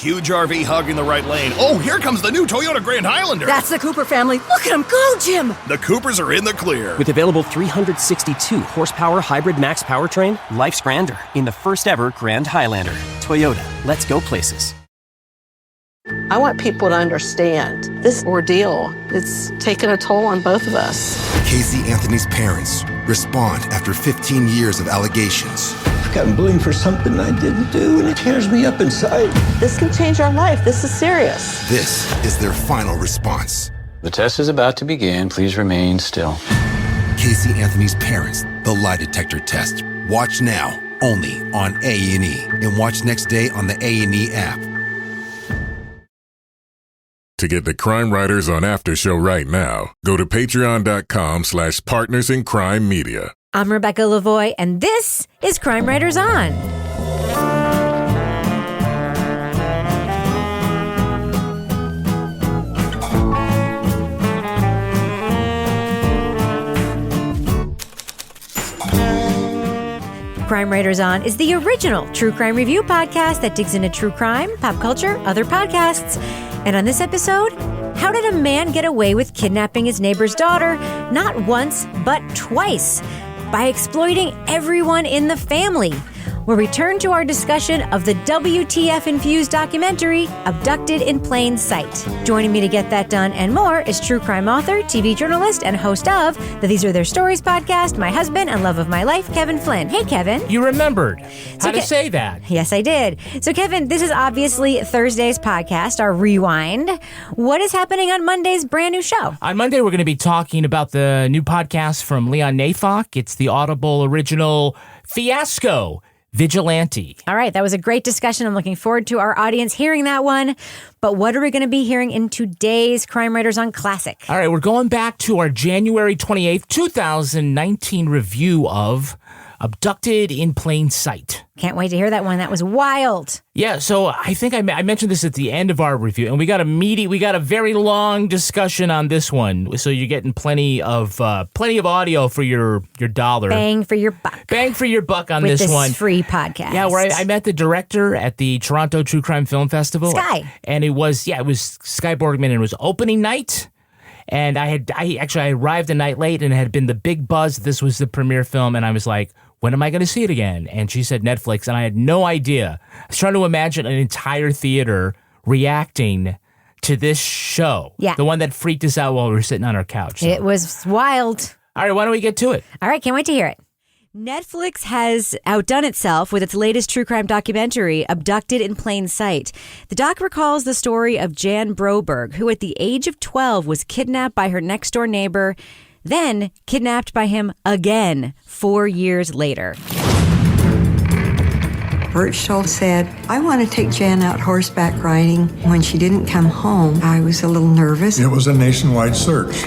huge RV hogging the right lane. Oh, here comes the new Toyota Grand Highlander. That's the Cooper family. Look at them go, Jim. The Coopers are in the clear. With available 362 horsepower hybrid max powertrain, life's grander in the first ever Grand Highlander. Toyota, let's go places. I want people to understand this ordeal. It's taken a toll on both of us. Casey Anthony's parents respond after 15 years of allegations. I've gotten blamed for something I didn't do, and it tears me up inside. This can change our life. This is serious. This is their final response. The test is about to begin. Please remain still. Casey Anthony's parents, the lie detector test. Watch now, only on A&E. And watch next day on the A&E app. To get the Crime Writers on Aftershow right now, go to patreon.com/partnersincrimemedia. I'm Rebecca Lavoie, and this is Crime Writers On. Crime Writers On is the original true crime review podcast that digs into true crime, pop culture, other podcasts. And on this episode, how did a man get away with kidnapping his neighbor's daughter not once, but twice, by exploiting everyone in the family? We'll return to our discussion of the WTF-infused documentary, Abducted in Plain Sight. Joining me to get that done and more is true crime author, TV journalist, and host of the These Are Their Stories podcast, my husband and love of my life, Kevin Flynn. Hey, Kevin. You remembered how to say that. Yes, I did. So, Kevin, this is obviously Thursday's podcast, our rewind. What is happening on Monday's brand new show? On Monday, we're going to be talking about the new podcast from Leon Neyfakh. It's the Audible original Fiasco Vigilante. All right, that was a great discussion. I'm looking forward to our audience hearing that one. But what are we going to be hearing in today's Crime Writers on Classic? All right, we're going back to our January 28th, 2019 review of Abducted in Plain Sight. Can't wait to hear that one. That was wild. Yeah, so I think I mentioned this at the end of our review, and we got a very long discussion on this one. So you're getting plenty of audio for your dollar. Bang for your buck. Bang for your buck on with this one. Free podcast. Yeah, where I met the director at the Toronto True Crime Film Festival. Sky. And it was Sky Borgman, and it was opening night. And I arrived a night late, and it had been the big buzz. This was the premiere film, and I was like, when am I going to see it again? And she said Netflix, and I had no idea. I was trying to imagine an entire theater reacting to this show. Yeah. The one that freaked us out while we were sitting on our couch. So. It was wild. All right, why don't we get to it? All right, can't wait to hear it. Netflix has outdone itself with its latest true crime documentary, Abducted in Plain Sight. The doc recalls the story of Jan Broberg, who at the age of 12 was kidnapped by her next-door neighbor, then kidnapped by him again 4 years later. Bert Schultz said, I want to take Jan out horseback riding. When she didn't come home, I was a little nervous. It was a nationwide search.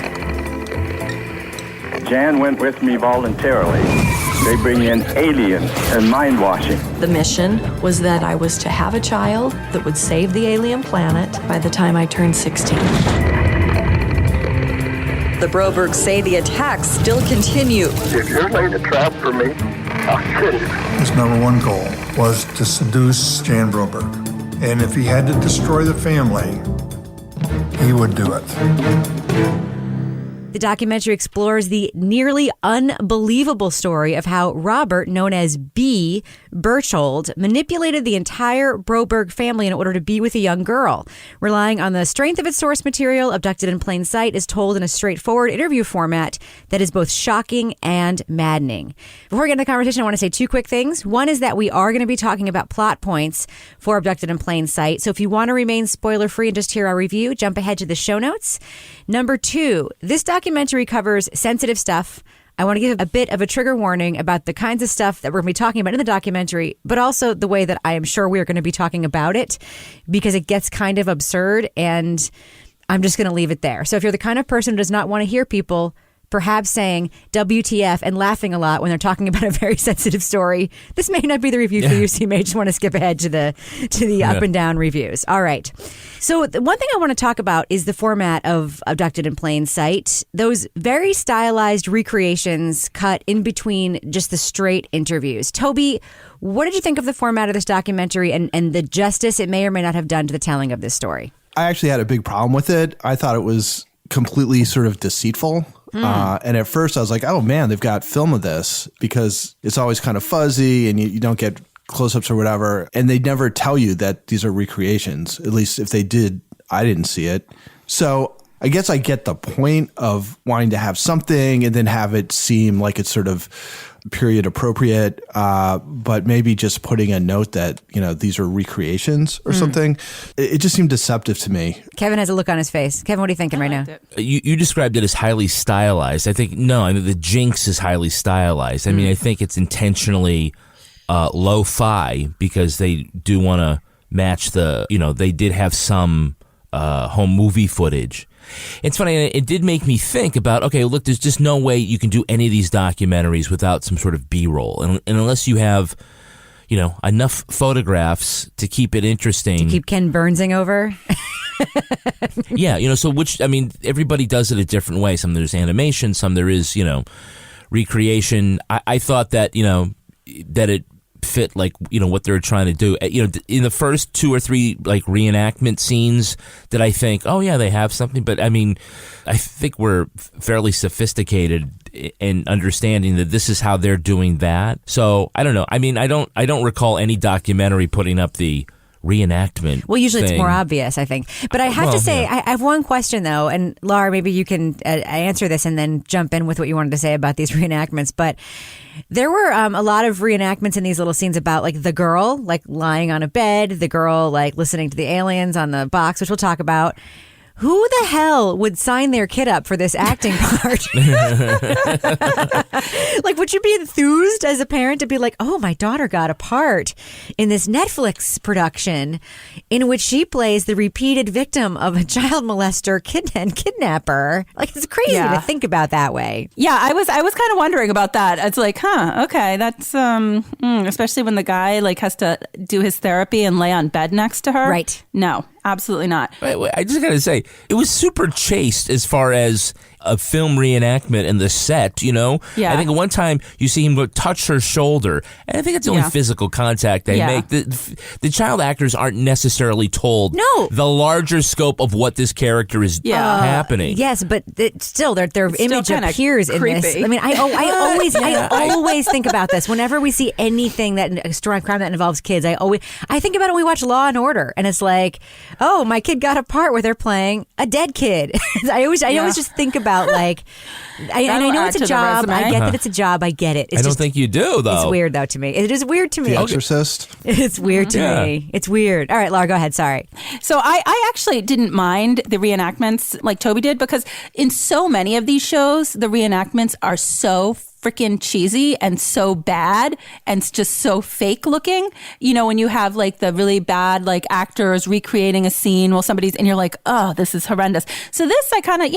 Jan went with me voluntarily. They bring in aliens and mind washing. The mission was that I was to have a child that would save the alien planet by the time I turned 16. The Brobergs say the attacks still continue. If you're laying a trap for me, I'll kill you. His number one goal was to seduce Jan Broberg. And if he had to destroy the family, he would do it. The documentary explores the nearly unbelievable story of how Robert, known as B. Berchtold, manipulated the entire Broberg family in order to be with a young girl. Relying on the strength of its source material, Abducted in Plain Sight is told in a straightforward interview format that is both shocking and maddening. Before we get into the conversation, I want to say two quick things. One is that we are going to be talking about plot points for Abducted in Plain Sight. So if you want to remain spoiler-free and just hear our review, jump ahead to the show notes. Number two, this documentary covers sensitive stuff. I want to give a bit of a trigger warning about the kinds of stuff that we're going to be talking about in the documentary, but also the way that I am sure we are going to be talking about it, because it gets kind of absurd, and I'm just going to leave it there. So if you're the kind of person who does not want to hear people perhaps saying WTF and laughing a lot when they're talking about a very sensitive story, this may not be the review for you, so you may just want to skip ahead to the up and down reviews. All right. So one thing I want to talk about is the format of Abducted in Plain Sight. Those very stylized recreations cut in between just the straight interviews. Toby, what did you think of the format of this documentary and the justice it may or may not have done to the telling of this story? I actually had a big problem with it. I thought it was completely sort of deceitful. And at first I was like, oh man, they've got film of this, because it's always kind of fuzzy and you don't get close-ups or whatever. And they never tell you that these are recreations. At least if they did, I didn't see it. So I guess I get the point of wanting to have something and then have it seem like it's sort of period appropriate, but maybe just putting a note that, these are recreations or something. It just seemed deceptive to me. Kevin has a look on his face. Kevin, what are you thinking right now? You described it as highly stylized. I think, the Jinx is highly stylized. I mean, I think it's intentionally lo-fi because they do want to match they did have some home movie footage. It's funny, it did make me think about, okay, look, there's just no way you can do any of these documentaries without some sort of B-roll. And unless you have, enough photographs to keep it interesting. To keep Ken Burnsing over? Yeah, everybody does it a different way. Some there's animation, some there is, recreation. I thought that, that it fit what they're trying to do. In the first 2 or 3 reenactment scenes that I think, oh yeah, they have something, but I think we're fairly sophisticated in understanding that this is how they're doing that. So I don't know. I don't recall any documentary putting up the reenactment. Well, usually thing. It's more obvious, I think. But I have to say, yeah. I have one question though, and Laura, maybe you can answer this and then jump in with what you wanted to say about these reenactments. But there were a lot of reenactments in these little scenes about the girl lying on a bed, the girl listening to the aliens on the box, which we'll talk about. Who the hell would sign their kid up for this acting part? Would you be enthused as a parent to be like, oh, my daughter got a part in this Netflix production in which she plays the repeated victim of a child molester and kidnapper? It's crazy to think about that way. Yeah, I was kind of wondering about that. It's okay, that's especially when the guy has to do his therapy and lay on bed next to her. Right. No. Absolutely not. Wait, I just got to say, it was super chaste as far as a film reenactment and the set, Yeah. I think at one time you see him go touch her shoulder, and I think it's the only physical contact they make. The child actors aren't necessarily told the larger scope of what this character is happening. Yes, but still, their image appears creepy. In this. I always think about this. Whenever we see anything a story of crime that involves kids, I think about it when we watch Law and Order, and it's like, oh, my kid got a part where they're playing a dead kid. I always just think about I know it's a job. I get that it's a job. I get it. I don't think you do, though. It's weird, though, to me. It is weird to me. The Exorcist. It's weird to me. It's weird. All right, Laura, go ahead. Sorry. So I actually didn't mind the reenactments like Toby did, because in so many of these shows, the reenactments are so freaking cheesy and so bad and just so fake looking. When you have the really bad actors recreating a scene while somebody's, and you're like, oh, this is horrendous. So this, I kind of,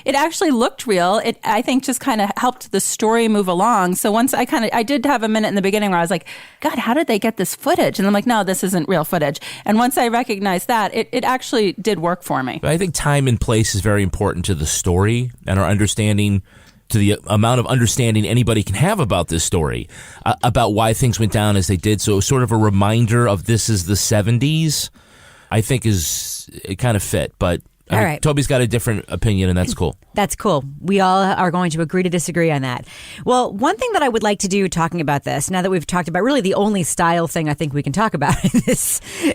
it actually looked real. It, I think, just kind of helped the story move along. So once I did have a minute in the beginning where I was like, God, how did they get this footage? And I'm like, no, this isn't real footage. And once I recognized that, it actually did work for me. I think time and place is very important to the story and our understanding, to the amount of understanding anybody can have about this story, about why things went down as they did. So sort of a reminder of this is the 70s, I think it kind of fit. But all right. Toby's got a different opinion, and that's cool. That's cool. We all are going to agree to disagree on that. Well, one thing that I would like to do talking about this, now that we've talked about really the only style thing I think we can talk about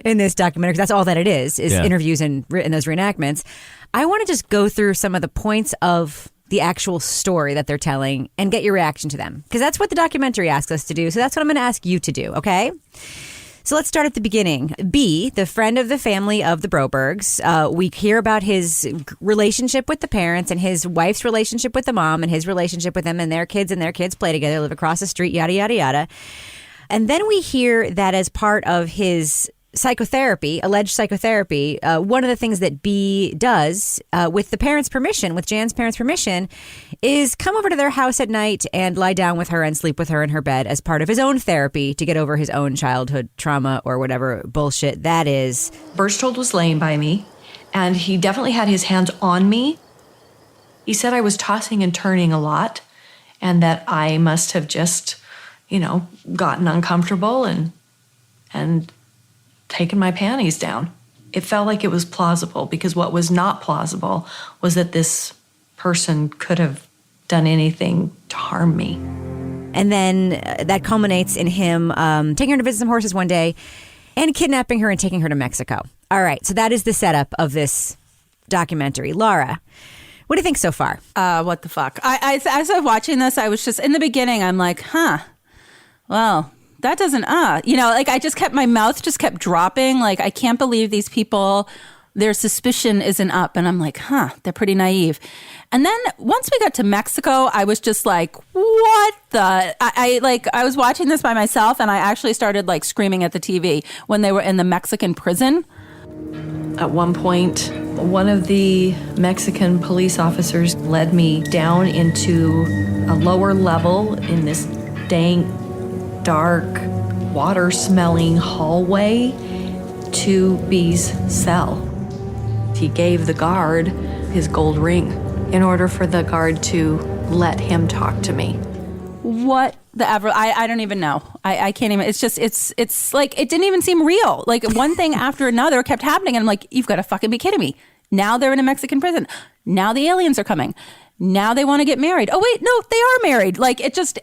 in this documentary, because that's all that it is interviews and those reenactments, I want to just go through some of the points of the actual story that they're telling and get your reaction to them, because that's what the documentary asks us to do. So that's what I'm going to ask you to do. Okay. So let's start at the beginning. B, the friend of the family of the Brobergs. We hear about his relationship with the parents and his wife's relationship with the mom and his relationship with them and their kids play together, live across the street, yada, yada, yada. And then we hear that as part of his psychotherapy, alleged psychotherapy, one of the things that B does with the parents' permission, with Jan's parents' permission, is come over to their house at night and lie down with her and sleep with her in her bed as part of his own therapy to get over his own childhood trauma or whatever bullshit that is. Berchtold was laying by me, and he definitely had his hands on me. He said I was tossing and turning a lot, and that I must have just, gotten uncomfortable and taken my panties down. It felt like it was plausible, because what was not plausible was that this person could have done anything to harm me. And then that culminates in him taking her to visit some horses one day and kidnapping her and taking her to Mexico. All right, so that is the setup of this documentary. Laura, what do you think so far? What the fuck? As I was watching this, I was just, in the beginning, I'm like, well, that doesn't, I just kept, my mouth just kept dropping. Like, I can't believe these people, their suspicion isn't up. And I'm like, they're pretty naive. And then once we got to Mexico, I was just like, what the? I was watching this by myself, and I actually started like screaming at the TV when they were in the Mexican prison. At one point, one of the Mexican police officers led me down into a lower level in this dank, dark, water-smelling hallway to B's cell. He gave the guard his gold ring in order for the guard to let him talk to me. What the ever? I don't even know. I can't even. It's just, it's like, it didn't even seem real. Like, one thing after another kept happening, and I'm like, you've got to fucking be kidding me. Now they're in a Mexican prison. Now the aliens are coming. Now they want to get married. Oh, wait, no, they are married. Like, it just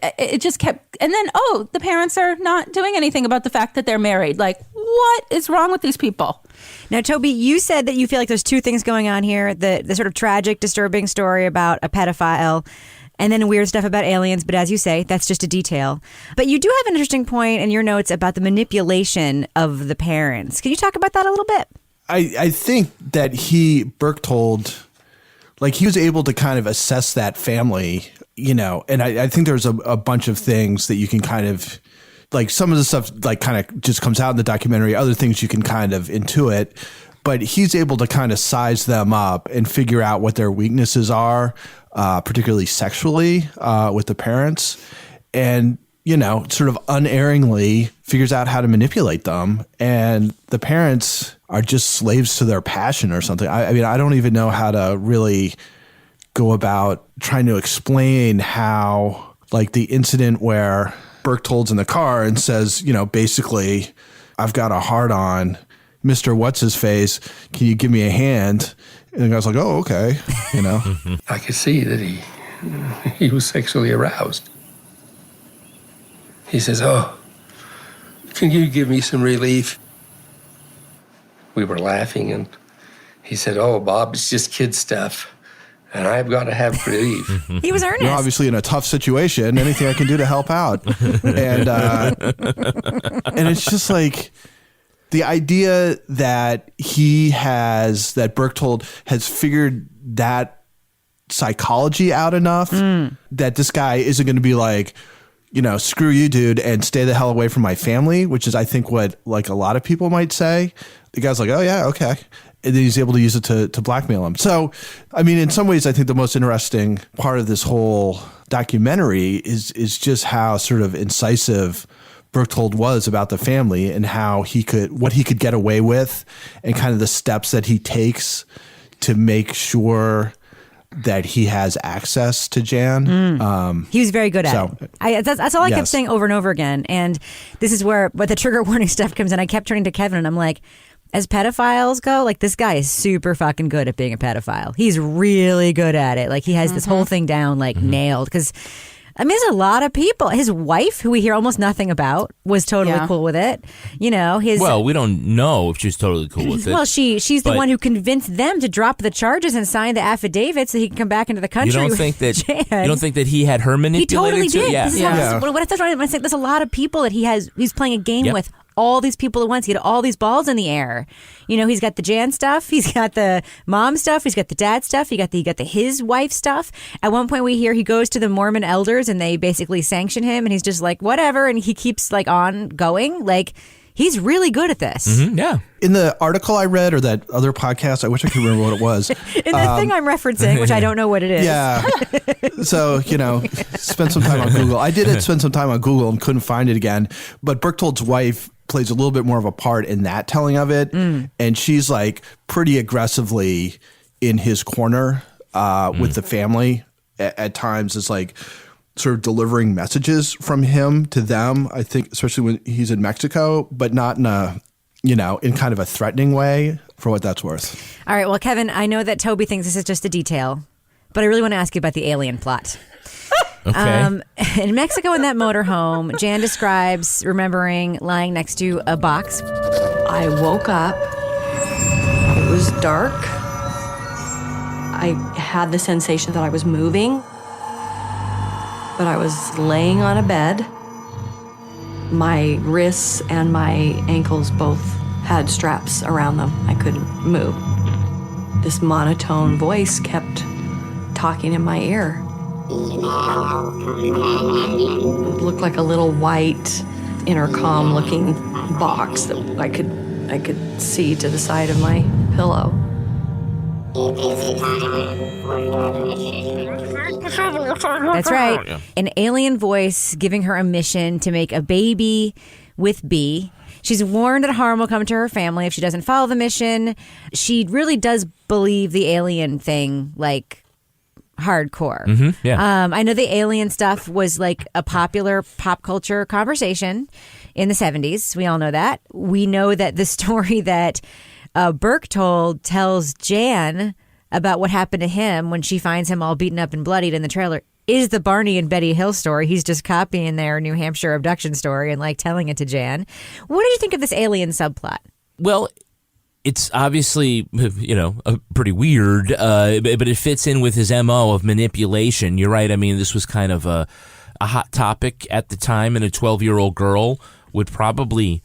kept, and then, the parents are not doing anything about the fact that they're married. Like, what is wrong with these people? Now, Toby, you said that you feel like there's two things going on here. The sort of tragic, disturbing story about a pedophile, and then weird stuff about aliens. But as you say, that's just a detail. But you do have an interesting point in your notes about the manipulation of the parents. Can you talk about that a little bit? I think that Berchtold, like, he was able to kind of assess that family, and I think there's a bunch of things that you can kind of, like, some of the stuff like kind of just comes out in the documentary, other things you can kind of intuit, but he's able to kind of size them up and figure out what their weaknesses are, particularly sexually, with the parents, and sort of unerringly figures out how to manipulate them. And the parents are just slaves to their passion or something. I mean, I don't even know how to really go about trying to explain how, like, the incident where Berchtold's in the car and says, basically, I've got a hard on, Mr. What's-his-face, can you give me a hand? And the guy's like, oh, okay, I could see that he was sexually aroused. He says, oh, can you give me some relief? We were laughing, and he said, oh, Bob, it's just kid stuff, and I've got to have relief. He was earnest. You're obviously in a tough situation. Anything I can do to help out. And it's just like the idea that that Berchtold has figured that psychology out enough that this guy isn't going to be like, screw you, dude, and stay the hell away from my family, which is, I think, what, like, a lot of people might say. The guy's like, oh, yeah, okay. And then he's able to use it to blackmail him. So, I mean, in some ways, I think the most interesting part of this whole documentary is just how sort of incisive Berchtold was about the family and what he could get away with, and kind of the steps that he takes to make sure that he has access to Jan. He was very good at it. That's all I kept saying over and over again. And this is where the trigger warning stuff comes in. I kept turning to Kevin and I'm like, as pedophiles go, like, this guy is super fucking good at being a pedophile. He's really good at it. Like, he has this whole thing down, like, nailed. Because, I mean, there's a lot of people. His wife, who we hear almost nothing about, was totally cool with it. Well, we don't know if she's totally cool with it. Well, she's the one who convinced them to drop the charges and sign the affidavit so he can come back into the country. You don't think that he had her manipulated? He totally did. Yeah. What I said, there's a lot of people that he's playing a game with. All these people at once. He had all these balls in the air. He's got the Jan stuff. He's got the mom stuff. He's got the dad stuff. He got the his wife stuff. At one point we hear he goes to the Mormon elders and they basically sanction him, and he's just like, whatever. And he keeps like on going. Like, He's really good at this. Yeah. In the article I read, or that other podcast, I wish I could remember what it was. In the thing I'm referencing, which I don't know what it is. Yeah. So, spend some time on Google. I did spend some time on Google and couldn't find it again. But Berchtold's wife plays a little bit more of a part in that telling of it. And she's like pretty aggressively in his corner with the family at times. It's like sort of delivering messages from him to them, I think, especially when he's in Mexico, but not in a, in kind of a threatening way, for what that's worth. All right. Well, Kevin, I know that Toby thinks this is just a detail, but I really want to ask you about the alien plot. Okay. In Mexico, in that motorhome, Jan describes remembering lying next to a box. I woke up. It was dark. I had the sensation that I was moving, but I was laying on a bed. My wrists and my ankles both had straps around them. I couldn't move. This monotone voice kept talking in my ear. It looked like a little white intercom-looking box that I could see to the side of my pillow. That's right. An alien voice giving her a mission to make a baby with B. She's warned that harm will come to her family if she doesn't follow the mission. She really does believe the alien thing, like, hardcore. Yeah. I know the alien stuff was like a popular pop culture conversation in the 70s. We all know that. We know that the story that Berchtold tells Jan about what happened to him when she finds him all beaten up and bloodied in the trailer is the Barney and Betty Hill story. He's just copying their New Hampshire abduction story and like telling it to Jan. What did you think of this alien subplot? Well, it's obviously, pretty weird, but it fits in with his MO of manipulation. You're right. I mean, this was kind of a hot topic at the time, and a 12-year-old girl would probably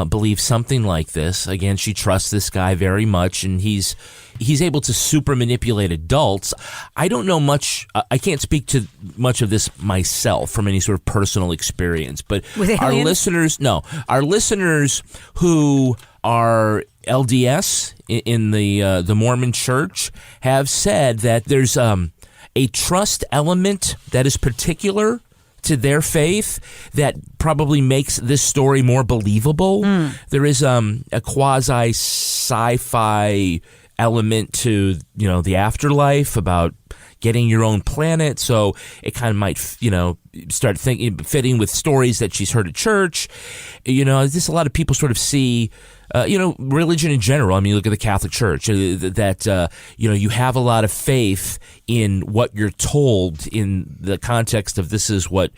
believe something like this. Again, she trusts this guy very much, and he's able to super manipulate adults. I don't know much. I can't speak to much of this myself from any sort of personal experience, but our listeners who are LDS in the Mormon Church have said that there's a trust element that is particular to their faith that probably makes this story more believable. There is a quasi sci-fi element to the afterlife, about getting your own planet, so it kind of might start fitting with stories that she's heard at church. Just a lot of people sort of see religion in general. I mean, look at the Catholic Church, that you have a lot of faith in what you're told in the context of this is what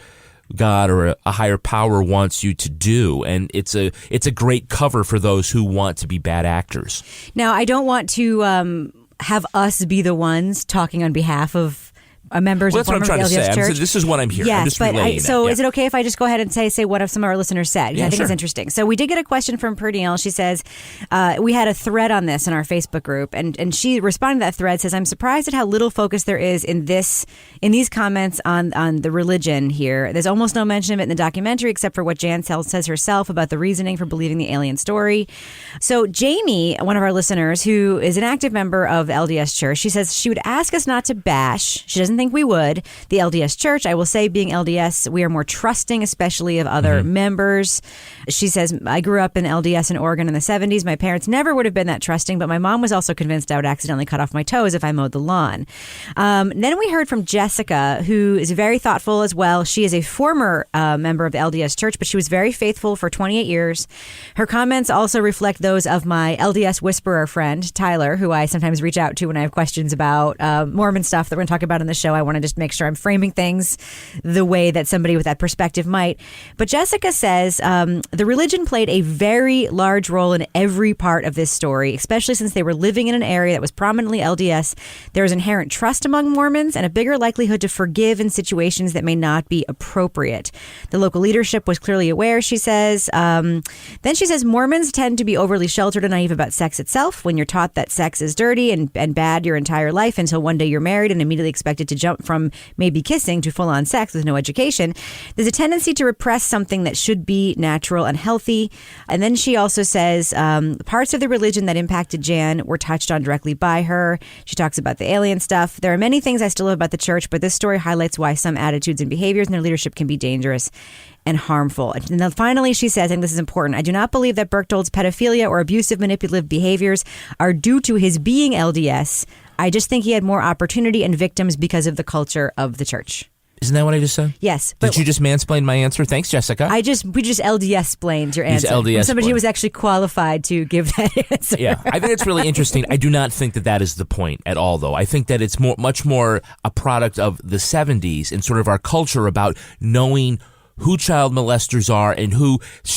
God or a higher power wants you to do, and it's a great cover for those who want to be bad actors. Now, I don't want to have us be the ones talking on behalf of members that's of what I'm trying to say. Church. This is what I'm hearing. Yes, I'm just but relaying that. is it okay if I just go ahead and say what some of our listeners said? Yeah, I think sure. it's interesting. So we did get a question from Pernille. She says, we had a thread on this in our Facebook group, and she responded to that thread, says, I'm surprised at how little focus there is in these comments on the religion here. There's almost no mention of it in the documentary except for what Jan says herself about the reasoning for believing the alien story. So Jamie, one of our listeners, who is an active member of LDS Church, she says she would ask us not to bash. She doesn't think we would. The LDS Church, I will say, being LDS, we are more trusting, especially of other members. She says, I grew up in LDS in Oregon in the 70s. My parents never would have been that trusting, but my mom was also convinced I would accidentally cut off my toes if I mowed the lawn. Then we heard from Jessica, who is very thoughtful as well. She is a former member of the LDS Church, but she was very faithful for 28 years. Her comments also reflect those of my LDS whisperer friend, Tyler, who I sometimes reach out to when I have questions about Mormon stuff that we're going to talk about in the show. I want to just make sure I'm framing things the way that somebody with that perspective might. But Jessica says the religion played a very large role in every part of this story, especially since they were living in an area that was prominently LDS. There is inherent trust among Mormons and a bigger likelihood to forgive in situations that may not be appropriate. The local leadership was clearly aware, she says. Then she says Mormons tend to be overly sheltered and naive about sex itself. When you're taught that sex is dirty and bad your entire life until one day you're married and immediately expected to to jump from maybe kissing to full-on sex with no education. There's a tendency to repress something that should be natural and healthy. And then she also says parts of the religion that impacted Jan were touched on directly by her. She talks about the alien stuff. There are many things I still love about the church, but this story highlights why some attitudes and behaviors in their leadership can be dangerous and harmful. And then finally, she says, and this is important, I do not believe that Berchtold's pedophilia or abusive manipulative behaviors are due to his being LDS. I just think he had more opportunity and victims because of the culture of the church. Isn't that what I just said? Yes. Did you just mansplain my answer? Thanks, Jessica. We just LDS-plained your answer. LDS From somebody who was actually qualified to give that answer. Yeah, I think it's really interesting. I do not think that is the point at all, though. I think that it's much more a product of the 70s and sort of our culture about knowing who child molesters are and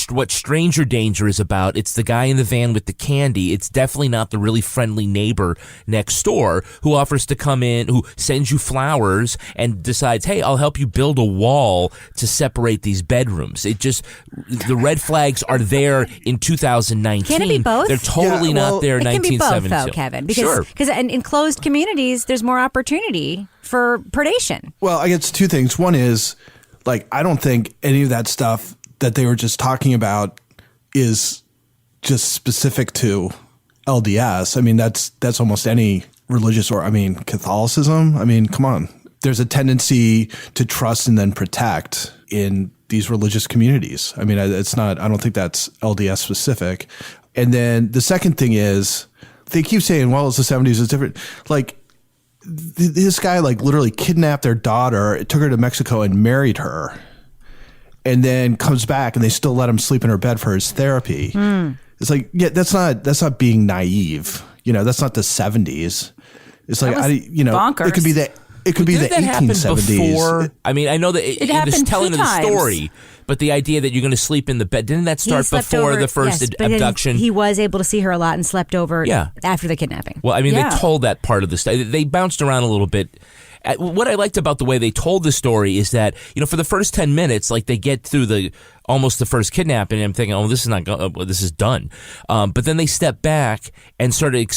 what stranger danger is about. It's the guy in the van with the candy. It's definitely not the really friendly neighbor next door who offers to come in, who sends you flowers and decides, hey, I'll help you build a wall to separate these bedrooms. The red flags are there in 2019. Can it be both? They're totally not there in 1972. It can be both, though, Kevin. Because in closed communities, there's more opportunity for predation. Well, I guess two things. One is, I don't think any of that stuff that they were just talking about is just specific to LDS. I mean, that's almost any religious Catholicism. I mean, come on. There's a tendency to trust and then protect in these religious communities. I mean, I don't think that's LDS specific. And then the second thing is, they keep saying, well, it's the 70s, it's different. This guy literally kidnapped their daughter, took her to Mexico and married her, and then comes back and they still let him sleep in her bed for his therapy. It's that's not being naive. That's not the 70s. It's bonkers. It could be the 1870s. Before? I mean, I know that it happened the telling of the times. Story, but the idea that you're going to sleep in the bed, didn't that start before the first abduction? He was able to see her a lot and slept over after the kidnapping. Well, I mean, they told that part of the story. They bounced around a little bit. What I liked about the way they told the story is that, for the first 10 minutes, they get through almost the first kidnapping, and I'm thinking, oh, this is done. But then they step back and sort of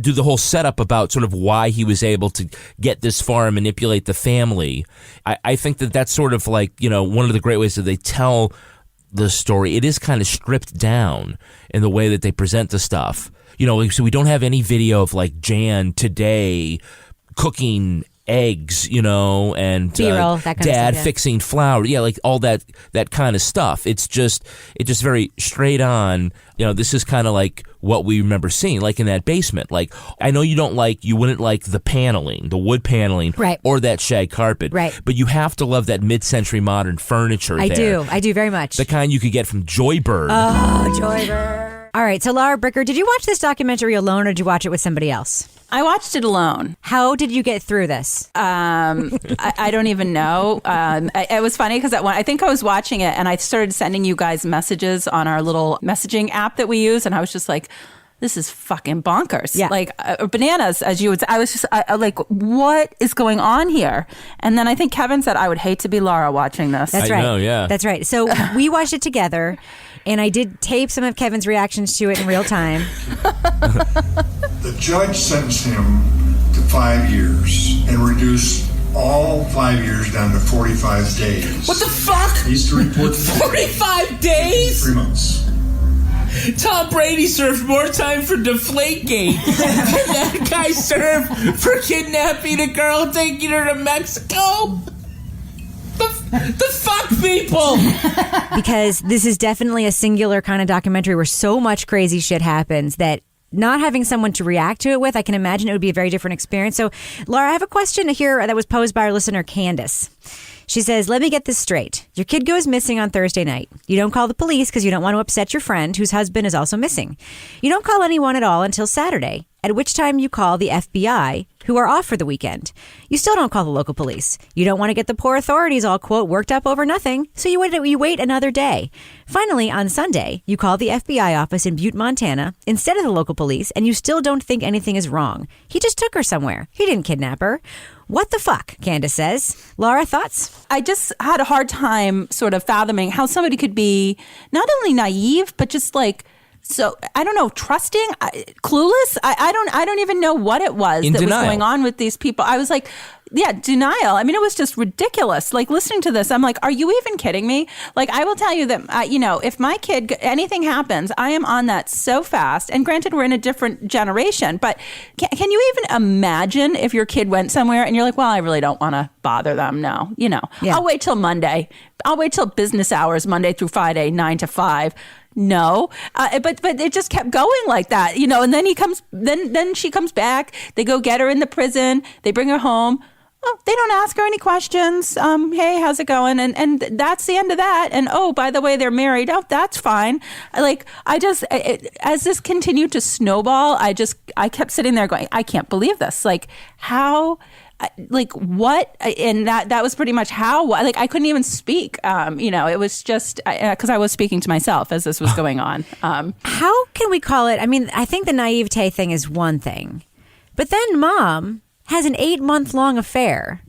do the whole setup about sort of why he was able to get this far and manipulate the family. I think that's sort of one of the great ways that they tell the story. It is kind of stripped down in the way that they present the stuff. So we don't have any video of Jan today cooking eggs, and B-roll, that kind dad of stuff, fixing flour. Yeah, all that kind of stuff. It's just very straight on. This is kind of what we remember seeing, in that basement. I know you wouldn't like the paneling, the wood paneling, right, or that shag carpet, right, but you have to love that mid-century modern furniture. I do very much. The kind you could get from Joybird. Oh, Joybird. All right, so Laura Bricker, did you watch this documentary alone or did you watch it with somebody else? I watched it alone. How did you get through this? I don't even know. It was funny because I think I was watching it and I started sending you guys messages on our little messaging app that we use. And I was just like, this is fucking bonkers. Yeah. Bananas, as you would say. I was just what is going on here? And then I think Kevin said, I would hate to be Laura watching this. That's right. I know, yeah. That's right. So we watched it together. And I did tape some of Kevin's reactions to it in real time. The judge sentenced him to 5 years and reduced all 5 years down to 45 days. What the fuck? He's to report 45 days? 3 months. Tom Brady served more time for Deflategate than that guy served for kidnapping a girl and taking her to Mexico. The fuck, people! Because this is definitely a singular kind of documentary where so much crazy shit happens that not having someone to react to it with, I can imagine it would be a very different experience. So, Laura, I have a question here that was posed by our listener, Candace. She says, let me get this straight. Your kid goes missing on Thursday night. You don't call the police because you don't want to upset your friend whose husband is also missing. You don't call anyone at all until Saturday, at which time you call the FBI, who are off for the weekend. You still don't call the local police. You don't want to get the poor authorities all, quote, worked up over nothing, so you wait another day. Finally, on Sunday, you call the FBI office in Butte, Montana, instead of the local police, and you still don't think anything is wrong. He just took her somewhere. He didn't kidnap her. What the fuck, Candace says. Laura, thoughts? I just had a hard time sort of fathoming how somebody could be not only naive, but just so I don't know, trusting, clueless. I don't even know what it was in that denial. was going on with these people. I was like, denial. I mean, it was just ridiculous. Like listening to this, I'm like, are you even kidding me? Like, I will tell you that, if my kid, anything happens, I am on that so fast. And granted, we're in a different generation, but can you even imagine if your kid went somewhere and you're like, well, I really don't want to bother them. No, I'll wait till Monday. I'll wait till business hours, Monday through Friday, 9 to 5. No, but it just kept going like that, and then then she comes back. They go get her in the prison. They bring her home. Oh, they don't ask her any questions. Hey, how's it going? And that's the end of that. And oh, by the way, they're married. Oh, that's fine. As this continued to snowball, I kept sitting there going, I can't believe this. Like how, like what? And that was pretty much how, like I couldn't even speak. It was just because I was speaking to myself as this was going on. How can we call it? I mean, I think the naivete thing is one thing, but then mom has an 8-month-long affair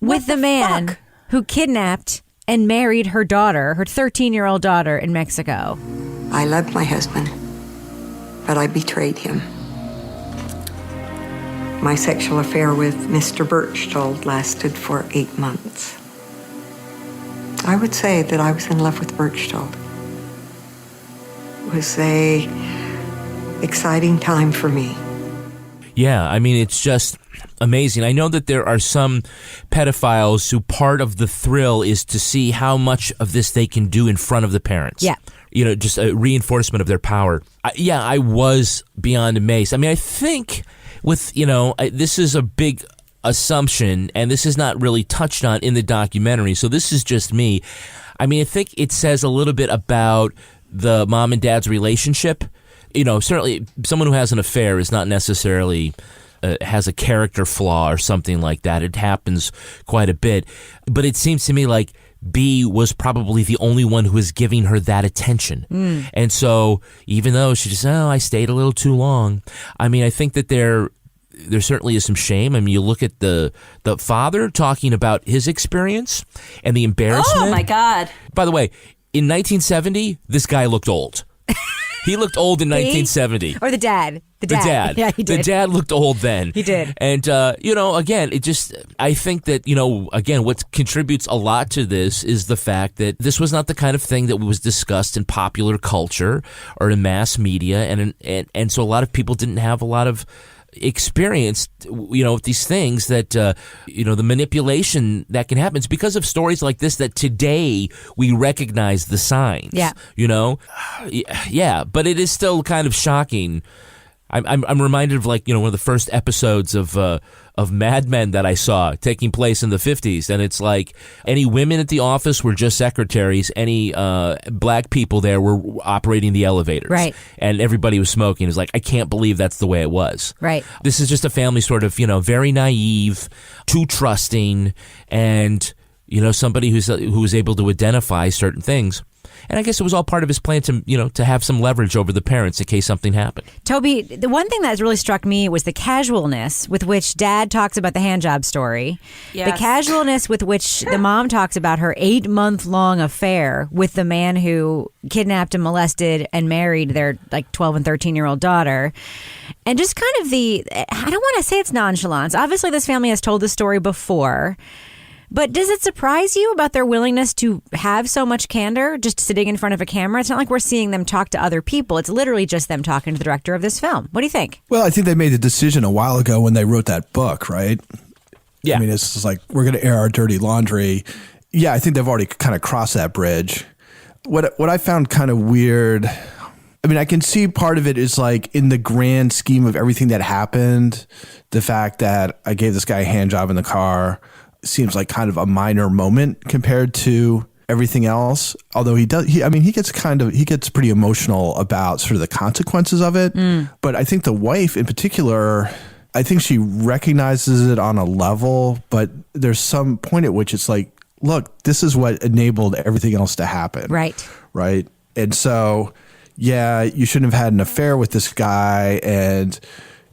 with the man who kidnapped and married her daughter, her 13-year-old daughter in Mexico. I loved my husband, but I betrayed him. My sexual affair with Mr. Berchtold lasted for 8 months. I would say that I was in love with Berchtold. It was an exciting time for me. Yeah, I mean, it's just amazing. I know that there are some pedophiles who part of the thrill is to see how much of this they can do in front of the parents. Yeah. Just a reinforcement of their power. I was beyond amazed. I mean, I think with, this is a big assumption, and this is not really touched on in the documentary, so this is just me. I mean, I think it says a little bit about the mom and dad's relationship. Certainly someone who has an affair is not necessarily has a character flaw or something like that. It happens quite a bit. But it seems to me like B was probably the only one who was giving her that attention. And so even though she just, I stayed a little too long. I mean, I think that there certainly is some shame. I mean, you look at the father talking about his experience and the embarrassment. Oh, my God. By the way, in 1970, this guy looked old. He looked old in 1970. Or the dad. The dad. Yeah, he did. The dad looked old then. He did. And, again, I think that, again, what contributes a lot to this is the fact that this was not the kind of thing that was discussed in popular culture or in mass media. And so a lot of people didn't have a lot of experience, with these things that, the manipulation that can happen. It's because of stories like this that today we recognize the signs. Yeah. Yeah, but it is still kind of shocking. I'm reminded of one of the first episodes of Mad Men that I saw taking place in the 50s, and it's like any women at the office were just secretaries, any black people there were operating the elevators, right? And everybody was smoking. It's like, I can't believe that's the way it was. Right. This is just a family sort of very naive, too trusting, and somebody who was able to identify certain things. And I guess it was all part of his plan to have some leverage over the parents in case something happened. Toby, the one thing that really struck me was the casualness with which Dad talks about the handjob story. Yes. The casualness with which the mom talks about her 8-month-long affair with the man who kidnapped and molested and married their 12 and 13-year-old daughter. And just kind of I don't want to say it's nonchalance. Obviously, this family has told the story before. But does it surprise you about their willingness to have so much candor just sitting in front of a camera? It's not like we're seeing them talk to other people. It's literally just them talking to the director of this film. What do you think? Well, I think they made the decision a while ago when they wrote that book, right? Yeah. I mean, it's just like, we're going to air our dirty laundry. Yeah, I think they've already kind of crossed that bridge. What I found kind of weird, I mean, I can see part of it is like in the grand scheme of everything that happened, the fact that I gave this guy a hand job in the car seems like kind of a minor moment compared to everything else. Although he gets pretty emotional about sort of the consequences of it. But I think the wife in particular, I think she recognizes it on a level, but there's some point at which it's like, look, this is what enabled everything else to happen. Right. Right. And so, yeah, you shouldn't have had an affair with this guy. And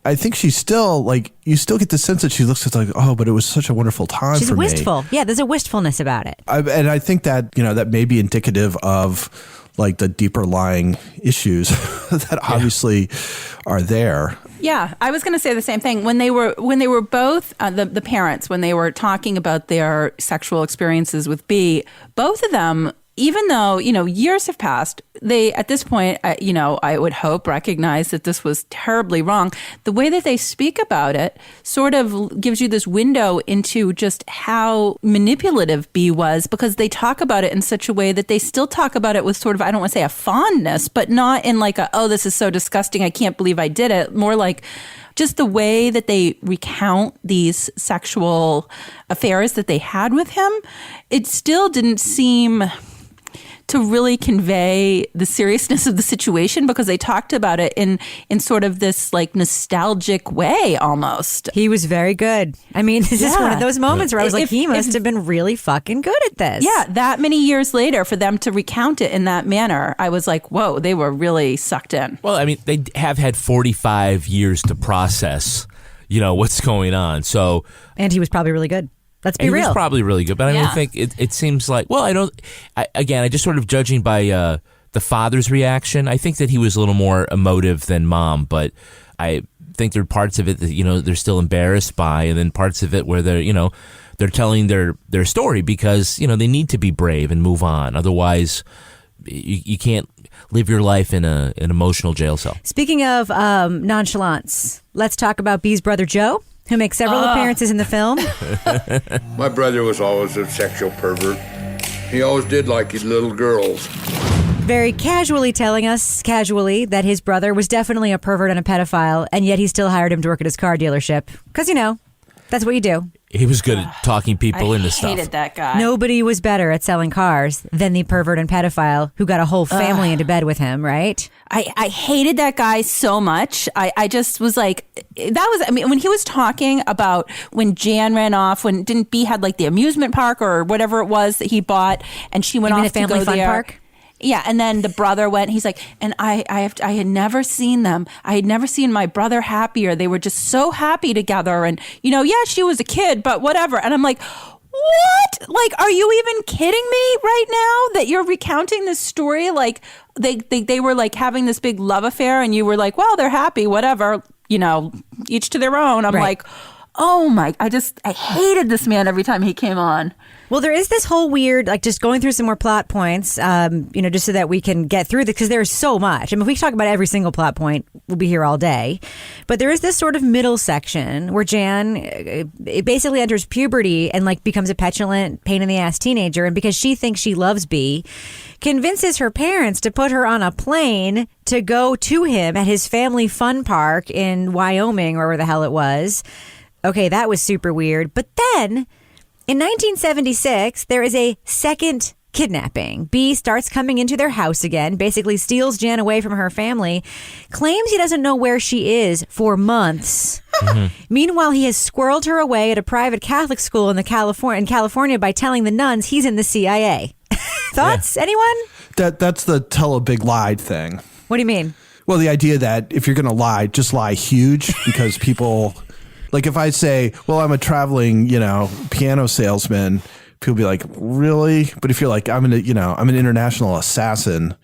I think she's still you still get the sense that she looks at oh, but it was such a wonderful time She's for me. wistful. Yeah, there's a wistfulness about it. And I think that, that may be indicative of like the deeper lying issues that obviously are there. Yeah, I was going to say the same thing. When they were both the parents, when they were talking about their sexual experiences with B, both of them, even though years have passed, they at this point, I would hope recognize that this was terribly wrong. The way that they speak about it sort of gives you this window into just how manipulative B was, because they talk about it in such a way that they still talk about it with sort of, I don't want to say a fondness, but not in like oh, this is so disgusting, I can't believe I did it. More like just the way that they recount these sexual affairs that they had with him, it still didn't seem to really convey the seriousness of the situation, because they talked about it in sort of this like nostalgic way almost. He was very good. I mean, this is one of those moments where I was like, he must have been really fucking good at this. Yeah, that many years later, for them to recount it in that manner, I was like, whoa, they were really sucked in. Well, I mean, they have had 45 years to process, what's going on. So, and he was probably really good. Let's be real. He was probably really good, but I don't think it seems like. Well, I just sort of judging by the father's reaction. I think that he was a little more emotive than mom, but I think there are parts of it that they're still embarrassed by, and then parts of it where they're telling their story because they need to be brave and move on. Otherwise, you can't live your life in an emotional jail cell. Speaking of nonchalance, let's talk about B's brother Joe, who makes several appearances in the film. My brother was always a sexual pervert. He always did like his little girls. Very casually telling us, that his brother was definitely a pervert and a pedophile, and yet he still hired him to work at his car dealership. Because, that's what you do. He was good at talking people into stuff. I hated that guy. Nobody was better at selling cars than the pervert and pedophile who got a whole family into bed with him, right? I hated that guy so much. I just was like, when he was talking about when Jan ran off, when didn't B had like the amusement park or whatever it was that he bought, and she went off to go there. Park? Yeah, and then the brother went. He's like, and I had never seen them. I had never seen my brother happier. They were just so happy together. And she was a kid, but whatever. And I'm like, what? Like, are you even kidding me right now that you're recounting this story? Like, they were like having this big love affair, and you were like, well, they're happy, whatever. Each to their own. I'm like, oh my! I hated this man every time he came on. Well, there is this whole weird, like, just going through some more plot points, just so that we can get through this, because there's so much. I mean, if we talk about every single plot point, we'll be here all day. But there is this sort of middle section where Jan it basically enters puberty and, like, becomes a petulant, pain-in-the-ass teenager. And because she thinks she loves B, convinces her parents to put her on a plane to go to him at his family fun park in Wyoming, or wherever the hell it was. Okay, that was super weird. But then, in 1976, there is a second kidnapping. B starts coming into their house again, basically steals Jan away from her family, claims he doesn't know where she is for months. Meanwhile, he has squirreled her away at a private Catholic school in California by telling the nuns he's in the CIA. Thoughts? Anyone? That's the tell a big lie thing. What do you mean? Well, the idea that if you're going to lie, just lie huge, because people... Like if I say, well, I'm a traveling, piano salesman, people be like, really? But if you're like, I'm an international assassin,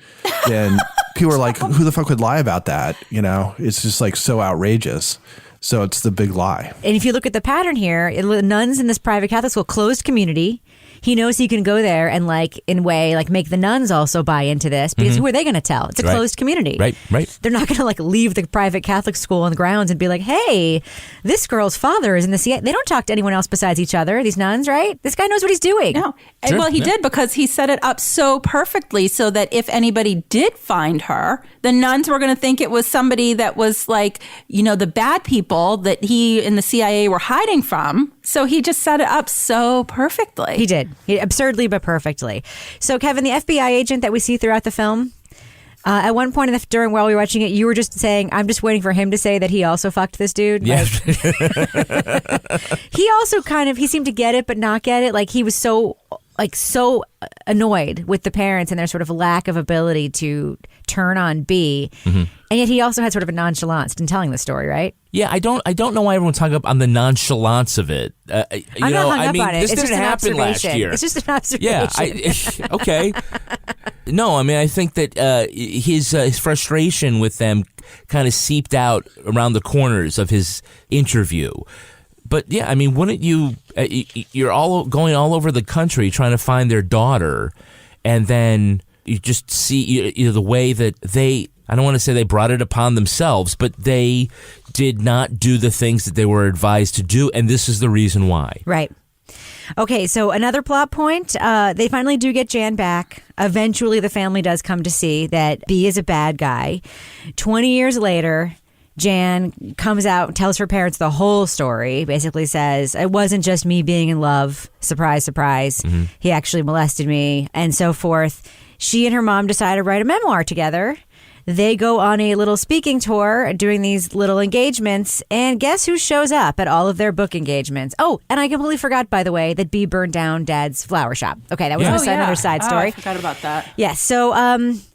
then people are like, who the fuck would lie about that? It's just like so outrageous. So it's the big lie. And if you look at the pattern here, nuns in this private Catholic school, closed community. He knows he can go there and make the nuns also buy into this, because who are they going to tell? It's a closed community. Right. They're not going to leave the private Catholic school on the grounds and be like, hey, this girl's father is in the CIA. They don't talk to anyone else besides each other, these nuns, right? This guy knows what he's doing. No. Sure. Well, he did, because he set it up so perfectly so that if anybody did find her, the nuns were going to think it was somebody that was the bad people that he and the CIA were hiding from. So he just set it up so perfectly. He did. Absurdly, but perfectly. So, Kevin, the FBI agent that we see throughout the film, at one point while we were watching it, you were just saying, I'm just waiting for him to say that he also fucked this dude. Yeah. He also he seemed to get it, but not get it. Like, he was so annoyed with the parents and their sort of lack of ability to turn on B. And yet he also had sort of a nonchalance in telling the story, right? Yeah, I don't know why everyone's hung up on the nonchalance of it. I'm not hung up on it. This it's didn't just an happen last observation. year. It's just an observation. Yeah, okay. No, I mean, I think that his frustration with them kind of seeped out around the corners of his interview. But yeah, I mean, wouldn't you? You're all going all over the country trying to find their daughter, and then you just see the way that they. I don't want to say they brought it upon themselves, but they did not do the things that they were advised to do, and this is the reason why. Right. Okay, so another plot point, they finally do get Jan back. Eventually, the family does come to see that B is a bad guy. 20 years later, Jan comes out and tells her parents the whole story, basically says, it wasn't just me being in love, surprise, surprise. Mm-hmm. He actually molested me, and so forth. She and her mom decide to write a memoir together. They go on a little speaking tour doing these little engagements, and guess who shows up at all of their book engagements? Oh, and I completely forgot, by the way, that B burned down Dad's flower shop. Okay, that was another side story. I forgot about that. Yes, so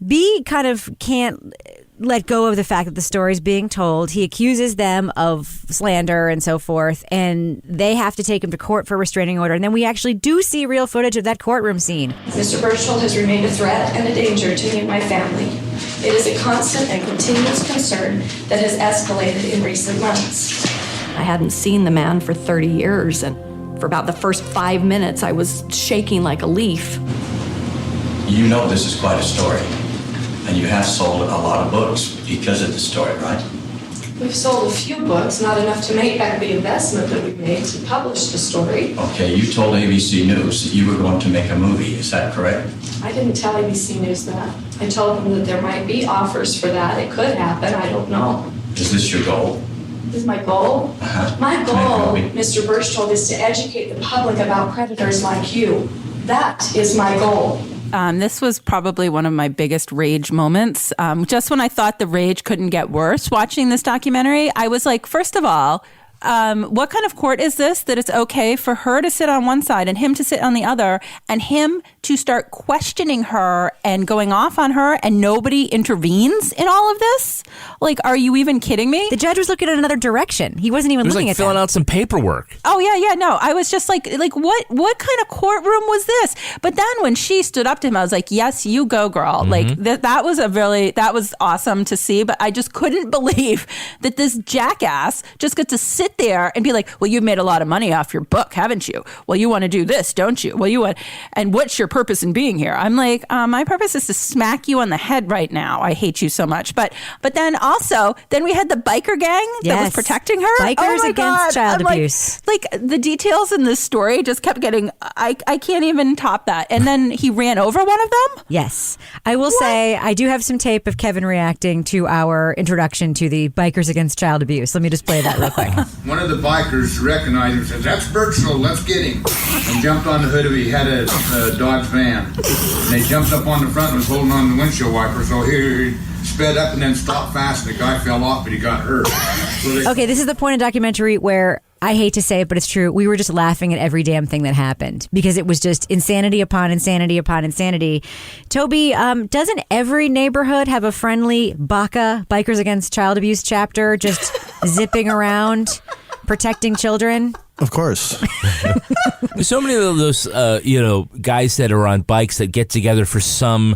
B kind of can't let go of the fact that the story's being told. He accuses them of slander and so forth, and they have to take him to court for a restraining order. And then we actually do see real footage of that courtroom scene. Mr. Berchtold has remained a threat and a danger to me and my family. It is a constant and continuous concern that has escalated in recent months. I hadn't seen the man for 30 years, and for about the first 5 minutes, I was shaking like a leaf. You know this is quite a story, and you have sold a lot of books because of the story, right? We've sold a few books, not enough to make back the investment that we made to publish the story. Okay, you told ABC News that you were going to make a movie, is that correct? I didn't tell ABC News that. I told them that there might be offers for that. It could happen, I don't know. Is this your goal? This is my goal? Uh-huh. My goal, Mr. Berchtold, is to educate the public about predators like you. That is my goal. This was probably one of my biggest rage moments. Just when I thought the rage couldn't get worse watching this documentary, I was like, first of all, what kind of court is this that it's okay for her to sit on one side and him to sit on the other, and him to start questioning her and going off on her, and nobody intervenes in all of this? Like, are you even kidding me? The judge was looking in another direction. He wasn't even looking at filling out some paperwork. Oh, yeah, no. I was just like what kind of courtroom was this? But then when she stood up to him, I was like, yes, you go, girl. Mm-hmm. Like, that was awesome to see, but I just couldn't believe that this jackass just got to sit there and be like, well, you've made a lot of money off your book, haven't you? Well, you want to do this, don't you? Well, and what's your purpose in being here? I'm like, my purpose is to smack you on the head right now. I hate you so much. But then we had the biker gang that was protecting her. Bikers against child abuse. Like the details in this story just kept getting, I can't even top that. And then he ran over one of them? Yes. I will say, I do have some tape of Kevin reacting to our introduction to the Bikers Against Child Abuse. Let me just play that real quick. One of the bikers recognized him and said, "That's Berchtold, let's get him." And jumped on the hood of it. He had a Dodge van. And they jumped up on the front and was holding on to the windshield wiper. So he sped up and then stopped fast. And the guy fell off, but he got hurt. Okay, this is the point of documentary where, I hate to say it, but it's true, we were just laughing at every damn thing that happened because it was just insanity upon insanity upon insanity. Toby, doesn't every neighborhood have a friendly BACA, Bikers Against Child Abuse chapter, just zipping around, protecting children? Of course. There's so many of those, guys that are on bikes that get together for some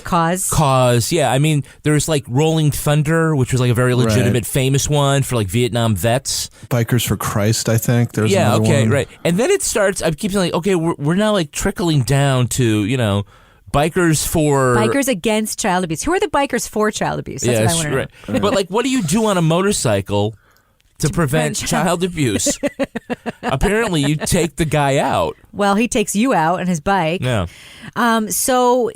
cause. Yeah, I mean, there's like Rolling Thunder, which was like a very legitimate, famous one for like Vietnam vets. Bikers for Christ, I think. There's another one. Right. And then it starts. I keep saying, like, okay, we're now like trickling down to Bikers Against Child Abuse. Who are the bikers for child abuse? That's what I want to know. Right. But like, what do you do on a motorcycle to prevent child abuse? Apparently, you take the guy out. Well, he takes you out on his bike. Yeah. So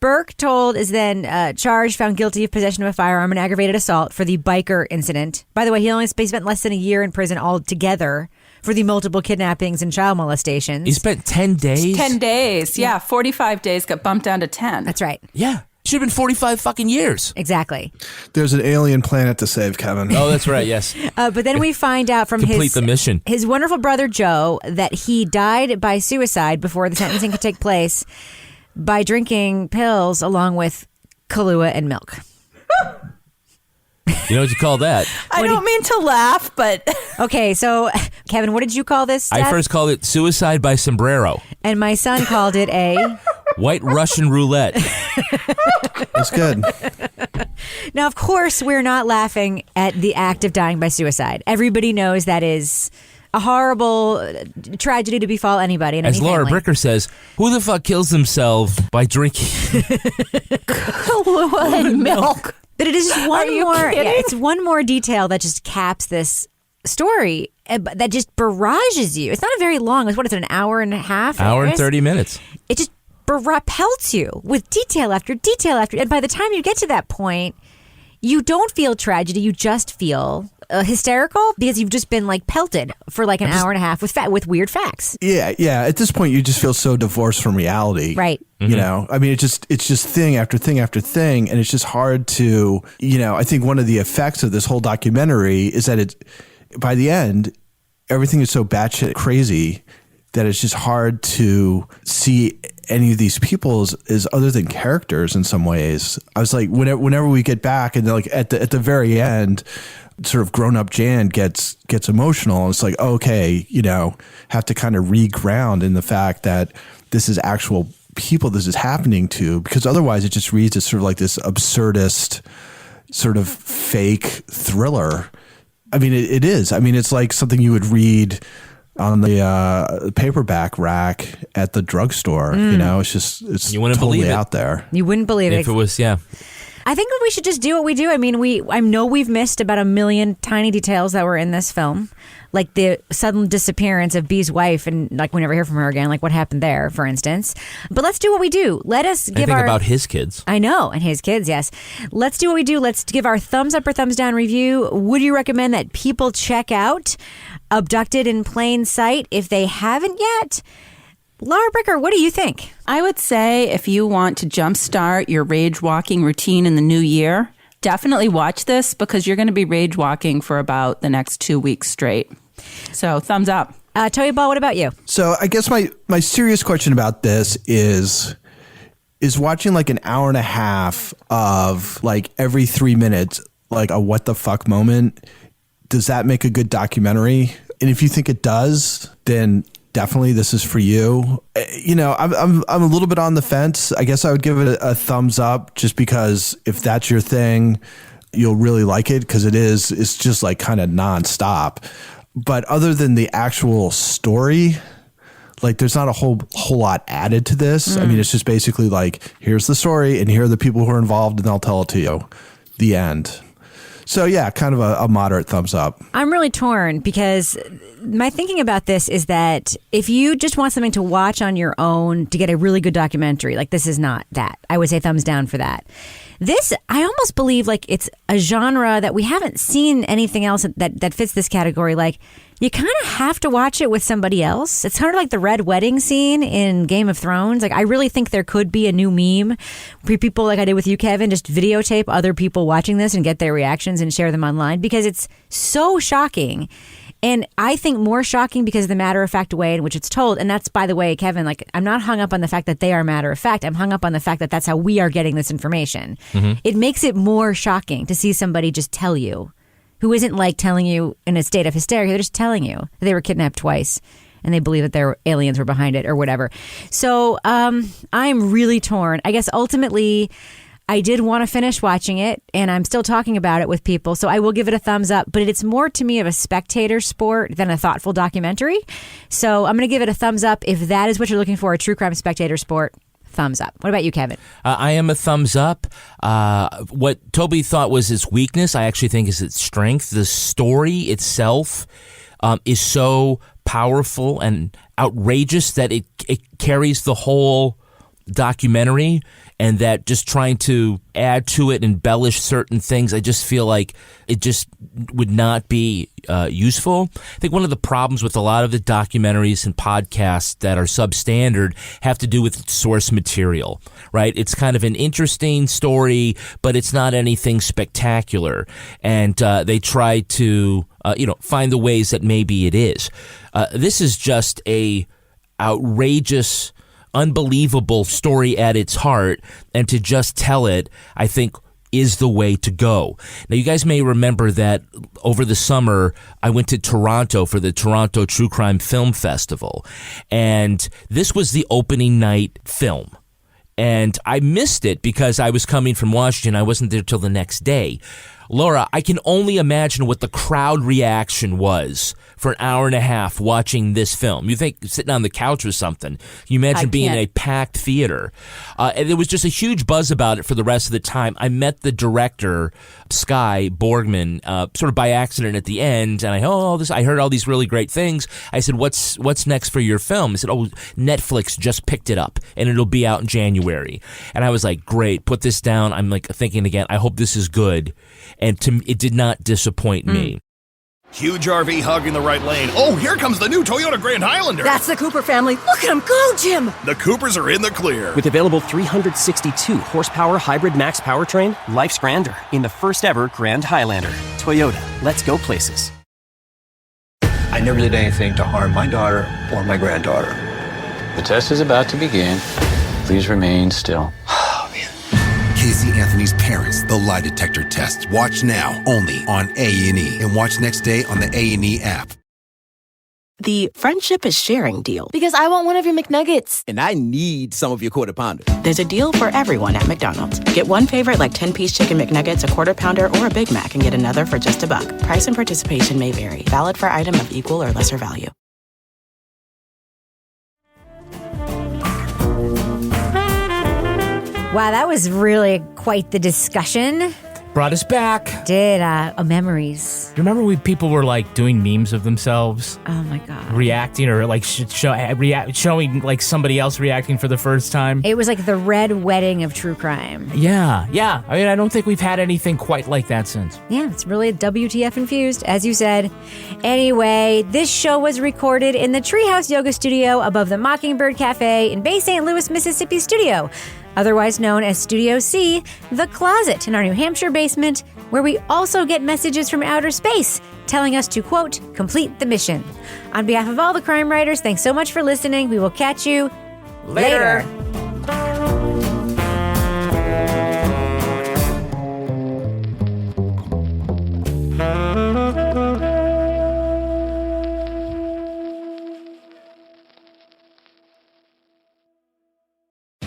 Berchtold is then charged, found guilty of possession of a firearm and aggravated assault for the biker incident. By the way, he spent less than a year in prison altogether for the multiple kidnappings and child molestations. He spent 10 days? 10 days, yeah. 45 days got bumped down to 10. That's right. Yeah. Should have been 45 fucking years. Exactly. There's an alien planet to save, Kevin. Oh, that's right, yes. But then we find out from Complete the mission. His wonderful brother Joe that he died by suicide before the sentencing could take place by drinking pills along with Kahlua and milk. You know what you call that? I don't mean to laugh, but... Okay, so, Kevin, what did you call this, Dad? I first called it suicide by sombrero. And my son called it a... White Russian roulette. That's good. Now, of course, we're not laughing at the act of dying by suicide. Everybody knows that is a horrible tragedy to befall anybody in As any Laura family. Bricker says, who the fuck kills himself by drinking Kahlua and milk. But it is just one you more. kidding? Yeah, it's one more detail that just caps this story. That just barrages you. It's not a very long. It's an hour and a half? Hour and Chris? 30 minutes. It just pelts you with detail after detail after. And by the time you get to that point, you don't feel tragedy. You just feel hysterical because you've just been pelted for an hour and a half with weird facts. Yeah. At this point, you just feel so divorced from reality. Right. You know, I mean, it's just thing after thing after thing. And it's just hard to, I think one of the effects of this whole documentary is that by the end, everything is so batshit crazy that it's just hard to see any of these people as other than characters in some ways. I was like, whenever we get back and at the very end, sort of grown up Jan gets emotional. It's like, okay, have to kind of reground in the fact that this is actual people this is happening to, because otherwise it just reads as sort of like this absurdist sort of fake thriller. I mean, it is. I mean, it's like something you would read on the paperback rack at the drugstore. It's You wouldn't totally believe it. out there. You wouldn't believe it. If it was, yeah. I think that we should just do what we do. I mean, I know we've missed about a million tiny details that were in this film, like the sudden disappearance of B's wife, and we never hear from her again. What happened there, for instance. But let's do what we do. Let us give think about his kids. I know, and his kids, yes. Let's do what we do. Let's give our thumbs up or thumbs down review. Would you recommend that people check out Abducted in Plain Sight if they haven't yet? Laura Bricker, what do you think? I would say if you want to jumpstart your rage walking routine in the new year, definitely watch this because you're going to be rage walking for about the next 2 weeks straight. So thumbs up. Toy Ball, what about you? So I guess my serious question about this is watching an hour and a half of every 3 minutes, a what the fuck moment. Does that make a good documentary? And if you think it does, then definitely this is for you. I'm a little bit on the fence. I guess I would give it a thumbs up just because if that's your thing, you'll really like it because it's just kind of nonstop. But other than the actual story, there's not a whole lot added to this. I mean, it's just basically here's the story and here are the people who are involved and they'll tell it to you. The end. So yeah, kind of a moderate thumbs up. I'm really torn because my thinking about this is that if you just want something to watch on your own to get a really good documentary, this is not that. I would say thumbs down for that. This, I almost believe it's a genre that we haven't seen anything else that fits this category. You kind of have to watch it with somebody else. It's kind of like the red wedding scene in Game of Thrones. I really think there could be a new meme where people, like I did with you, Kevin, just videotape other people watching this and get their reactions and share them online because it's so shocking. And I think more shocking because of the matter-of-fact way in which it's told. And that's, by the way, Kevin, I'm not hung up on the fact that they are matter-of-fact. I'm hung up on the fact that that's how we are getting this information. Mm-hmm. It makes it more shocking to see somebody just tell you, who isn't telling you in a state of hysteria. They're just telling you that they were kidnapped twice and they believe that their aliens were behind it or whatever. So I'm really torn. I guess ultimately I did want to finish watching it and I'm still talking about it with people. So I will give it a thumbs up, but it's more to me of a spectator sport than a thoughtful documentary. So I'm going to give it a thumbs up. If that is what you're looking for, a true crime spectator sport, thumbs up. What about you, Kevin? I am a thumbs up. What Toby thought was its weakness, I actually think is its strength. The story itself is so powerful and outrageous that it carries the whole documentary, and that just trying to add to it, embellish certain things, I just feel like it just would not be useful. I think one of the problems with a lot of the documentaries and podcasts that are substandard have to do with source material, right? It's kind of an interesting story, but it's not anything spectacular. And they try to, find the ways that maybe it is. This is just a outrageous, unbelievable story at its heart, and to just tell it, I think, is the way to go. Now, you guys may remember that over the summer, I went to Toronto for the Toronto True Crime Film Festival, and this was the opening night film. And I missed it because I was coming from Washington. I wasn't there till the next day. Laura, I can only imagine what the crowd reaction was for an hour and a half watching this film. You think sitting on the couch or something. You imagine being in a packed theater. And there was just a huge buzz about it for the rest of the time. I met the director, Sky Borgman, sort of by accident at the end, and I heard all these really great things. I said, what's next for your film? He said, Netflix just picked it up, and it'll be out in January. And I was like, great, put this down. I'm like thinking again, I hope this is good. And it did not disappoint me. Huge RV hogging the right lane. Oh, here comes the new Toyota Grand Highlander. That's the Cooper family. Look at them go, Jim. The Coopers are in the clear. With available 362 horsepower hybrid max powertrain, life's grander in the first ever Grand Highlander. Toyota, let's go places. I never did anything to harm my daughter or my granddaughter. The test is about to begin. Please remain still. Casey Anthony's Parents, the lie detector test. Watch now, only on A&E. And watch next day on the A&E app. The friendship is sharing deal. Because I want one of your McNuggets. And I need some of your Quarter Pounder. There's a deal for everyone at McDonald's. Get one favorite like 10-piece chicken McNuggets, a Quarter Pounder, or a Big Mac, and get another for just $1. Price and participation may vary. Valid for item of equal or lesser value. Wow, that was really quite the discussion. Brought us back. Did memories. Remember when people were like doing memes of themselves? Oh my God. Reacting or like showing like somebody else reacting for the first time. It was like the red wedding of true crime. Yeah. I mean, I don't think we've had anything quite like that since. Yeah, it's really WTF infused, as you said. Anyway, this show was recorded in the Treehouse Yoga Studio above the Mockingbird Cafe in Bay St. Louis, Mississippi studio, otherwise known as Studio C, the closet in our New Hampshire basement, where we also get messages from outer space telling us to, quote, complete the mission. On behalf of all the crime writers, thanks so much for listening. We will catch you later.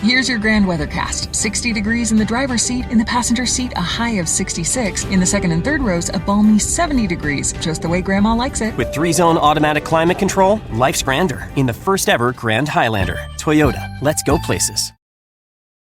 Here's your grand weathercast. 60 degrees in the driver's seat. In the passenger seat, a high of 66. In the second and third rows, a balmy 70 degrees. Just the way Grandma likes it. With 3-zone automatic climate control, life's grander in the first ever Grand Highlander. Toyota, let's go places.